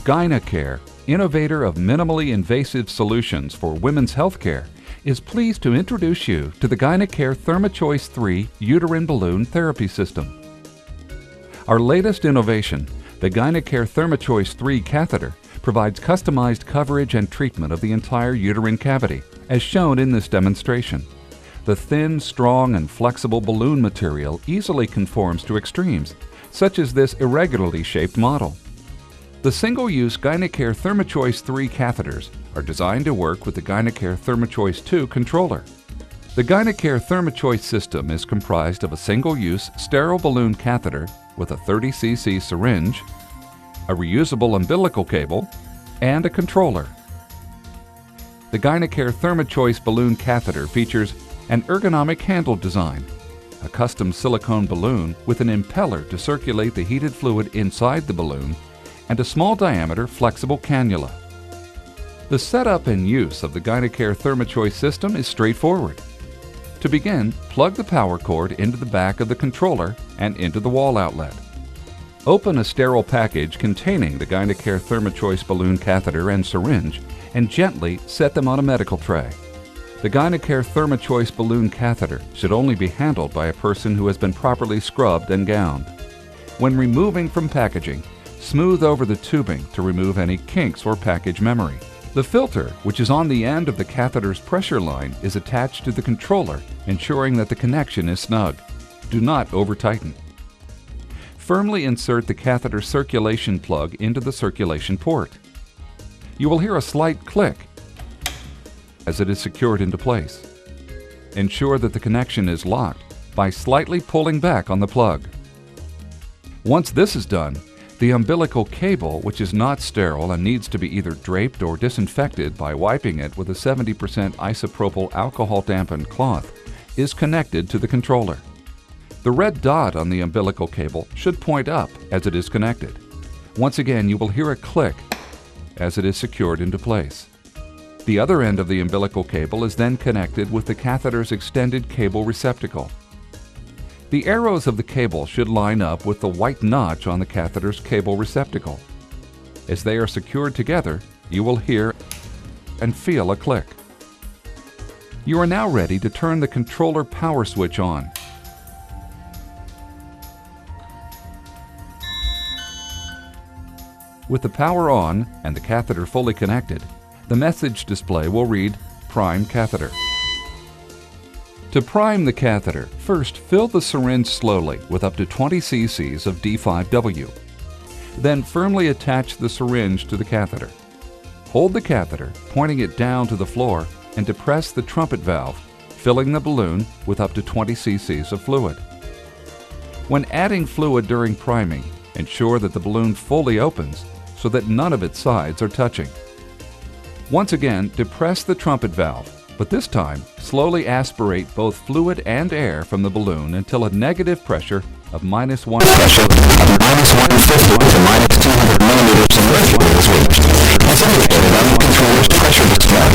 GYNECARE, innovator of minimally invasive solutions for women's healthcare, is pleased to introduce you to the GYNECARE THERMACHOICE 3 Uterine Balloon Therapy System. Our latest innovation, the GYNECARE THERMACHOICE 3 catheter, provides customized coverage and treatment of the entire uterine cavity, as shown in this demonstration. The thin, strong, and flexible balloon material easily conforms to extremes, such as this irregularly shaped model. The single-use GYNECARE THERMACHOICE 3 catheters are designed to work with the GYNECARE THERMACHOICE 2 controller. The GYNECARE THERMACHOICE system is comprised of a single-use sterile balloon catheter with a 30 cc syringe, a reusable umbilical cable, and a controller. The GYNECARE THERMACHOICE balloon catheter features an ergonomic handle design, a custom silicone balloon with an impeller to circulate the heated fluid inside the balloon, and a small diameter flexible cannula. The setup and use of the GYNECARE THERMACHOICE system is straightforward. To begin, plug the power cord into the back of the controller and into the wall outlet. Open a sterile package containing the GYNECARE THERMACHOICE balloon catheter and syringe and gently set them on a medical tray. The GYNECARE THERMACHOICE balloon catheter should only be handled by a person who has been properly scrubbed and gowned. When removing from packaging, smooth over the tubing to remove any kinks or package memory. The filter, which is on the end of the catheter's pressure line, is attached to the controller, ensuring that the connection is snug. Do not over-tighten. Firmly insert the catheter circulation plug into the circulation port. You will hear a slight click as it is secured into place. Ensure that the connection is locked by slightly pulling back on the plug. Once this is done, the umbilical cable, which is not sterile and needs to be either draped or disinfected by wiping it with a 70% isopropyl alcohol-dampened cloth, is connected to the controller. The red dot on the umbilical cable should point up as it is connected. Once again, you will hear a click as it is secured into place. The other end of the umbilical cable is then connected with the catheter's extended cable receptacle. The arrows of the cable should line up with the white notch on the catheter's cable receptacle. As they are secured together, you will hear and feel a click. You are now ready to turn the controller power switch on. With the power on and the catheter fully connected, the message display will read "Prime Catheter." To prime the catheter, first fill the syringe slowly with up to 20 cc's of D5W. Then firmly attach the syringe to the catheter. Hold the catheter, pointing it down to the floor, and depress the trumpet valve, filling the balloon with up to 20 cc's of fluid. When adding fluid during priming, ensure that the balloon fully opens so that none of its sides are touching. Once again, depress the trumpet valve, but this time, slowly aspirate both fluid and air from the balloon until a negative pressure of -1 pressure of -150 to -200 millimeters of mercury is reached, as indicated on the controller's pressure display.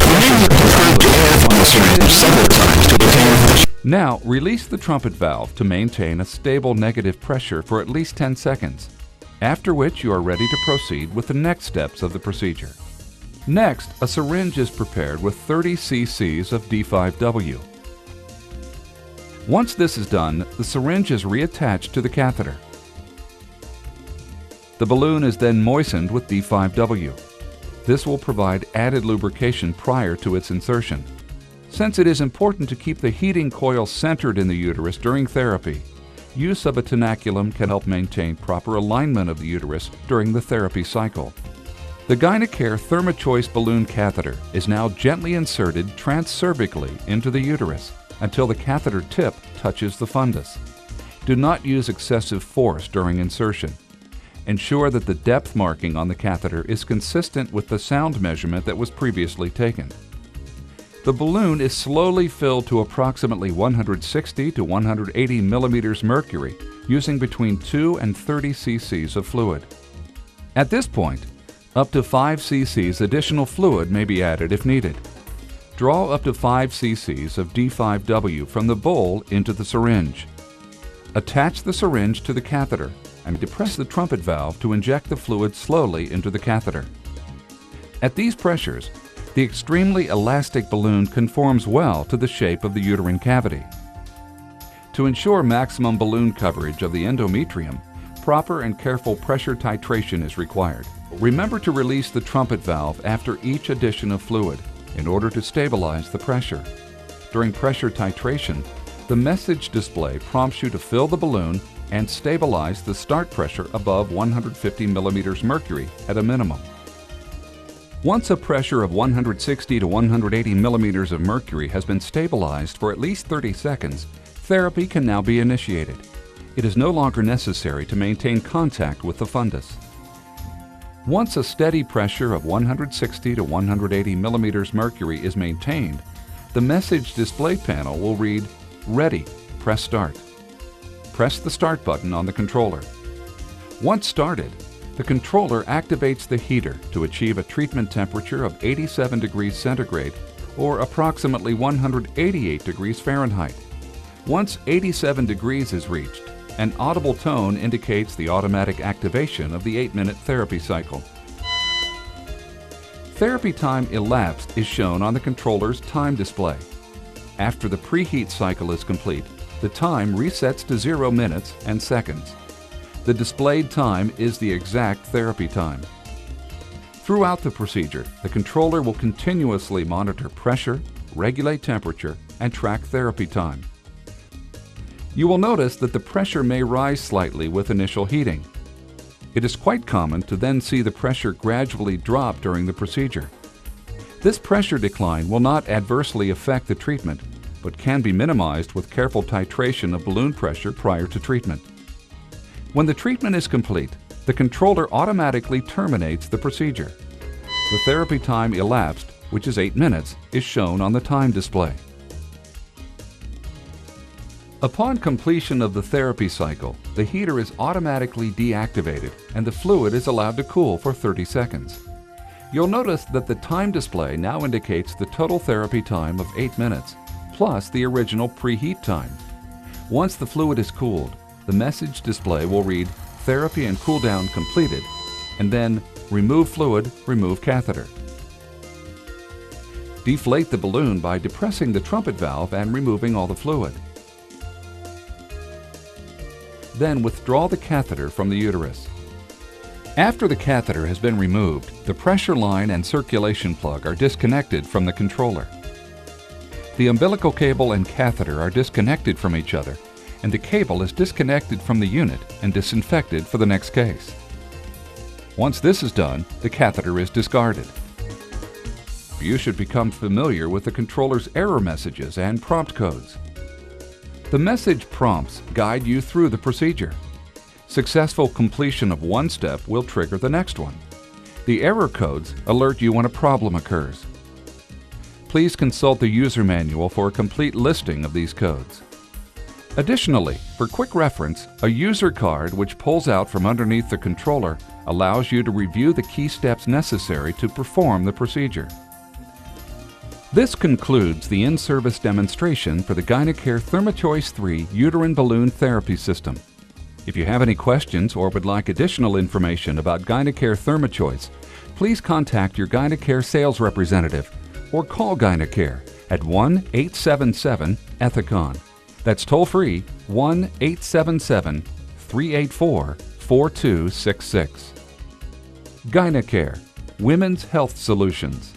Remember to purge air from the syringe several times to obtain pressure. Now, release the trumpet valve to maintain a stable negative pressure for at least 10 seconds, after which you are ready to proceed with the next steps of the procedure. Next, a syringe is prepared with 30 cc's of D5W. Once this is done, the syringe is reattached to the catheter. The balloon is then moistened with D5W. This will provide added lubrication prior to its insertion. Since it is important to keep the heating coil centered in the uterus during therapy, use of a tenaculum can help maintain proper alignment of the uterus during the therapy cycle. The GYNECARE THERMACHOICE balloon catheter is now gently inserted transcervically into the uterus until the catheter tip touches the fundus. Do not use excessive force during insertion. Ensure that the depth marking on the catheter is consistent with the sound measurement that was previously taken. The balloon is slowly filled to approximately 160 to 180 millimeters mercury using between 2 and 30 cc's of fluid. At this point, up to 5 cc's additional fluid may be added if needed. Draw up to 5 cc's of D5W from the bowl into the syringe. Attach the syringe to the catheter and depress the trumpet valve to inject the fluid slowly into the catheter. At these pressures, the extremely elastic balloon conforms well to the shape of the uterine cavity. To ensure maximum balloon coverage of the endometrium, proper and careful pressure titration is required. Remember to release the trumpet valve after each addition of fluid in order to stabilize the pressure. During pressure titration, the message display prompts you to fill the balloon and stabilize the start pressure above 150 millimeters mercury at a minimum. Once a pressure of 160 to 180 millimeters of mercury has been stabilized for at least 30 seconds, therapy can now be initiated. It is no longer necessary to maintain contact with the fundus. Once a steady pressure of 160 to 180 millimeters mercury is maintained, the message display panel will read, "Ready, press start." Press the start button on the controller. Once started, the controller activates the heater to achieve a treatment temperature of 87 degrees centigrade or approximately 188 degrees Fahrenheit. Once 87 degrees is reached, an audible tone indicates the automatic activation of the 8-minute therapy cycle. Therapy time elapsed is shown on the controller's time display. After the preheat cycle is complete, the time resets to 0 minutes and seconds. The displayed time is the exact therapy time. Throughout the procedure, the controller will continuously monitor pressure, regulate temperature, and track therapy time. You will notice that the pressure may rise slightly with initial heating. It is quite common to then see the pressure gradually drop during the procedure. This pressure decline will not adversely affect the treatment, but can be minimized with careful titration of balloon pressure prior to treatment. When the treatment is complete, the controller automatically terminates the procedure. The therapy time elapsed, which is 8 minutes, is shown on the time display. Upon completion of the therapy cycle, the heater is automatically deactivated and the fluid is allowed to cool for 30 seconds. You'll notice that the time display now indicates the total therapy time of 8 minutes, plus the original preheat time. Once the fluid is cooled, the message display will read "Therapy and cool down completed," and then "Remove fluid, remove catheter." Deflate the balloon by depressing the trumpet valve and removing all the fluid. Then withdraw the catheter from the uterus. After the catheter has been removed, the pressure line and circulation plug are disconnected from the controller. The umbilical cable and catheter are disconnected from each other, and the cable is disconnected from the unit and disinfected for the next case. Once this is done, the catheter is discarded. You should become familiar with the controller's error messages and prompt codes. The message prompts guide you through the procedure. Successful completion of one step will trigger the next one. The error codes alert you when a problem occurs. Please consult the user manual for a complete listing of these codes. Additionally, for quick reference, a user card which pulls out from underneath the controller allows you to review the key steps necessary to perform the procedure. This concludes the in-service demonstration for the GYNECARE THERMACHOICE 3 Uterine Balloon Therapy System. If you have any questions or would like additional information about GYNECARE THERMACHOICE, please contact your GYNECARE sales representative or call GYNECARE at 1-877-ETHICON. That's toll-free 1-877-384-4266. GYNECARE, Women's Health Solutions.